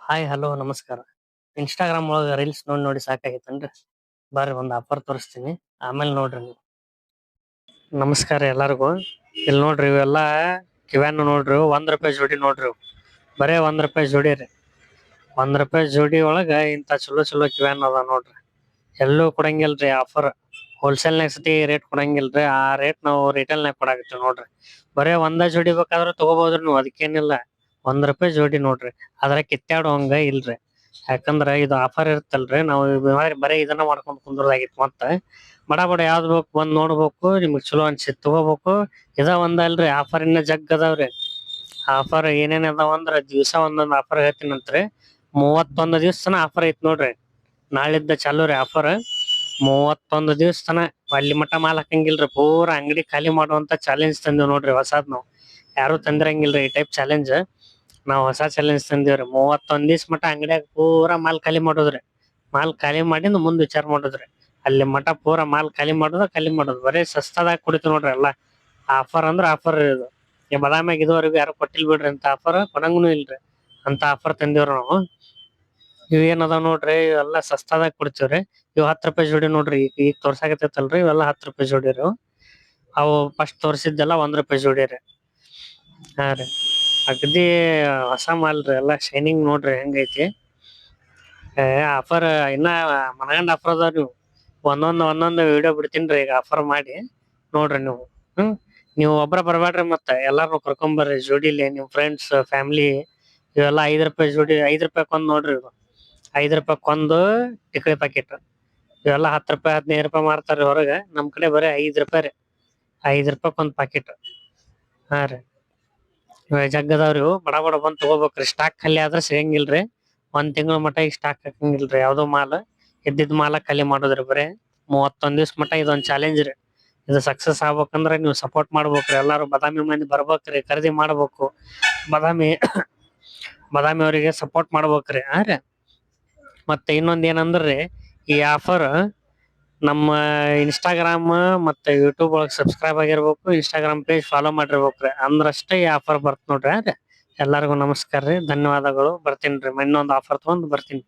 Hi hello ನಮಸ್ಕಾರ. Instagram ಒಳಗ reels ನೋಡಿ ನೋಡಿ ಸಾಕಾಗೈತೇನ್ರಿ? ಬರ್ರಿ ಒಂದ್ ಆಫರ್ ತೋರಿಸ್ತೀನಿ, ಆಮೇಲೆ ನೋಡ್ರಿ ನೀವು. ನಮಸ್ಕಾರ ಎಲ್ಲಾರ್ಗು. ಇಲ್ಲಿ ನೋಡ್ರಿ ಇವೆಲ್ಲಾ ಕಿವ್ಯಾನ್ ನೋಡ್ರಿ, ₹1 ಜೋಡಿ ನೋಡ್ರಿ ಇವು. ಬರೇ ₹1 ಜೋಡಿ ರೀ. ₹1 ಜೋಡಿ ಒಳಗ ಇಂತ ಚಲೋ ಚಲೋ ಕಿವ್ಯಾನ್ ಅದ ನೋಡ್ರಿ. ಎಲ್ಲೂ ಕೊಡಂಗಿಲ್ರಿ ಆಫರ್. ಹೋಲ್ಸೇಲ್ನಾಗ ಸತಿ ರೇಟ್ ಕೊಡಂಗಿಲ್ರಿ, ಆ ರೇಟ್ ನಾವು ರಿಟೇಲ್ನಾಗ ಕೊಡಾಕತ್ತೀವಿ ನೋಡ್ರಿ. ಬರೇ ಒಂದ ಜೋಡಿ ಬೇಕಾದ್ರ ತಗೋಬಹುದ್ರಿ ನೀವು, ಅದಕ್ಕೇನಿಲ್ಲ. ₹1 ಜೋಡಿ ನೋಡ್ರಿ. ಅದ್ರ ಕಿತ್ತಾಡೋ ಹಂಗ ಇಲ್ರಿ. ಯಾಕಂದ್ರ ಇದು ಆಫರ್ ಇರುತ್ತಲ್ರಿ, ನಾವು ಬರೇ ಇದನ್ನ ಮಾಡ್ಕೊಂಡ್ ಕುಂದ್ರದಾಗಿತ್ತು. ಮತ್ತ ಬಡ ಬಡ ಯಾವ್ದ್ ಬೇಕು ಬಂದ್ ನೋಡ್ಬೇಕು, ನಿಮ್ಗ್ ಚಲೋ ಅನ್ಸಿತ್ ತಗೋಬೇಕು. ಇದ ಒಂದ ಅಲ್ರಿ, ಆಫರ್ ಇನ್ನ ಜಗ್ ಅದಾವ್ರಿ. ಆಫರ್ ಏನೇನ್ ಅದಾವ ಅಂದ್ರ ದಿವ್ಸ ಒಂದೊಂದ್ ಆಫರ್ ಹೇಳ್ತೀನಂತ್ರಿ. 31 ದಿವ್ಸ ತನ ಆಫರ್ ಐತ್ ನೋಡ್ರಿ. ನಾಳಿದ್ದ ಚಾಲೂ ರೀ ಆಫರ್. 31 ದಿವ್ಸ ತನ ಅಲ್ಲಿ ಮಟ ಮಾಲ್ ಹಾಕಂಗಿಲ್ರಿ. ಪೂರಾ ಅಂಗಡಿ ಖಾಲಿ ಮಾಡುವಂತ ಚಾಲೆಂಜ್ ತಂದಿವ್ ನೋಡ್ರಿ ಹೊಸಾದ್ ನಾವು. ಯಾರು ತಂದಿರಂಗಿಲ್ರಿ ಈ ಟೈಪ್ ಚಾಲೆಂಜ್. ನಾವ್ ಹೊಸ ಚಾಲೆಂಜ್ ತಂದಿವ್ರಿ. 31 ದಿವ್ಸ ಮಟ ಅಂಗಡ್ಯಾಗ ಪೂರಾ ಮಾಲ್ ಖಾಲಿ ಮಾಡೋದ್ರಿ. ಮಾಲ್ ಖಾಲಿ ಮಾಡಿಂದ ಮುಂದ್ ವಿಚಾರ ಮಾಡೋದ್ರಿ. ಅಲ್ಲಿ ಮಟ ಪೂರಾ ಮಾಲ್ ಖಾಲಿ ಮಾಡೋದು. ಬರೇ ಸಸ್ತಾದಾಗ ಕುಡಿತು ನೋಡ್ರಿ ಎಲ್ಲಾ. ಆಫರ್ ಅಂದ್ರ ಆಫರ್ ಇದು. ಈ ಬದಾಮ್ಯಾಗ ಇದುವರೆಗೂ ಯಾರು ಕೊಟ್ಟಿಲ್ ಬಿಡ್ರಿ ಅಂತ ಆಫರ್, ಕೊಡಂಗನು ಇಲ್ರಿ ಅಂತ ಆಫರ್ ತಂದಿವ್ರಿ ನಾವು. ಇವ್ ಏನ್ ಅದಾವ ನೋಡ್ರಿ, ಇವೆಲ್ಲಾ ಸಸ್ತಾದಾಗ ಕೊಡ್ತೀವ್ರಿ. ಇವ್ ₹10 ಜೋಡಿ ನೋಡ್ರಿ. ಈಗ ತೋರ್ಸಾಕತ್ತೈತಲ್ರಿ, ಇವೆಲ್ಲಾ ₹10 ಜೋಡಿ ರೀ. ಅವು ಫಸ್ಟ್ ತೋರ್ಸಿದ್ದೆಲ್ಲ ₹1 ಜೋಡಿ ರೀ. ಹಾ ರೀ. ಅಗದಿ ಹೊಸ ಮಾಲ್ ರೀ, ಎಲ್ಲಾ ಶೈನಿಂಗ್ ನೋಡ್ರಿ ಹೆಂಗೈತಿ. ಆಫರ್ ಇನ್ನ ಮನಗಂಡ್ ಆಫರ್ ಅದಾವ. ನೀವು ಒಂದೊಂದ್ ವಿಡಿಯೋ ಬಿಡ್ತೀನ್ರಿ ಈಗ ಆಫರ್ ಮಾಡಿ ನೋಡ್ರಿ ನೀವು. ನೀವು ಒಬ್ರ ಬರ್ಬ್ಯಾಡ್ರಿ, ಮತ್ತ ಎಲ್ಲಾರ್ನು ಕರ್ಕೊಂಬರ್ರಿ ಜೋಡಿಲಿ. ನಿಮ್ ಫ್ರೆಂಡ್ಸ್ ಫ್ಯಾಮಿಲಿ. ಇವೆಲ್ಲಾ ₹5 ಜೋಡಿ, ₹5 ಕೊಂದ್ ನೋಡ್ರಿ ಇವು. ₹5 ಟಿಕಳಿ ಪಾಕೆಟ್. ಇವೆಲ್ಲಾ ₹10 ₹15 ಮಾರ್ತಾರ್ರಿ ಹೊರಗ. ನಮ್ ಕಡೆ ಬರೀ ₹5 ರೀ. ₹5 ಒಂದ್ ಪಾಕೆಟ್. ಹಾ ರೀ. ಜಗ್ ಅದಾವ್ರಿ ಇವು. ಬಡ ಬಡ ಬಂದ್ ತಗೋಬೇಕ್ರಿ. ಸ್ಟಾಕ್ ಖಾಲಿ ಆದ್ರ ಸಿಗಂಗಿಲ್ರಿ. 1 ತಿಂಗಳ ಮಟ ಈಗ ಸ್ಟಾಕ್ ಹಾಕಂಗಿಲ್ರಿ ಯಾವ್ದೋ ಮಾಲ್. ಇದ್ದಿದ್ ಮಾಲ ಖಾಲಿ ಮಾಡೋದ್ರಿ ಬರೇ. 31 ದಿವ್ಸ ಮಟ ಇದೊಂದ್ ಚಾಲೆಂಜ್ ರೀ. ಇದು ಸಕ್ಸಸ್ ಆಗ್ಬೇಕಂದ್ರ ನೀವು ಸಪೋರ್ಟ್ ಮಾಡ್ಬೇಕ್ರಿ. ಎಲ್ಲಾರು ಬಾದಾಮಿ ಮಂದಿ ಬರ್ಬೇಕ್ರಿ, ಖರೀದಿ ಮಾಡ್ಬೇಕು. ಬಾದಾಮಿ ಬಾದಾಮಿ ಅವರಿಗೆ ಸಪೋರ್ಟ್ ಮಾಡ್ಬೇಕ್ರಿ. ಹಾ ರೀ. ಮತ್ತೆ ಇನ್ನೊಂದ್ ಏನಂದ್ರಿ, ಈ ಆಫರ್ ನಮ್ಮ ಇನ್ಸ್ಟಾಗ್ರಾಮ್ ಮತ್ತೆ ಯೂಟ್ಯೂಬ್ ಒಳಗ್ ಸಬ್ಸ್ಕ್ರೈಬ್ ಆಗಿರ್ಬೇಕು. ಇನ್ಸ್ಟಾಗ್ರಾಮ್ ಪೇಜ್ ಫಾಲೋ ಮಾಡಿರ್ಬೇಕ್ರಿ. ಅಂದ್ರಷ್ಟೇ ಈ ಆಫರ್ ಬರ್ತ್ ನೋಡ್ರಿ. ಎಲ್ಲಾರ್ಗು ನಮಸ್ಕಾರ ರೀ, ಧನ್ಯವಾದಗಳು. ಬರ್ತೀನ್ರಿ, ಇನ್ನೊಂದ್ ಆಫರ್ ತಗೊಂಡ್ ಬರ್ತೀನಿ.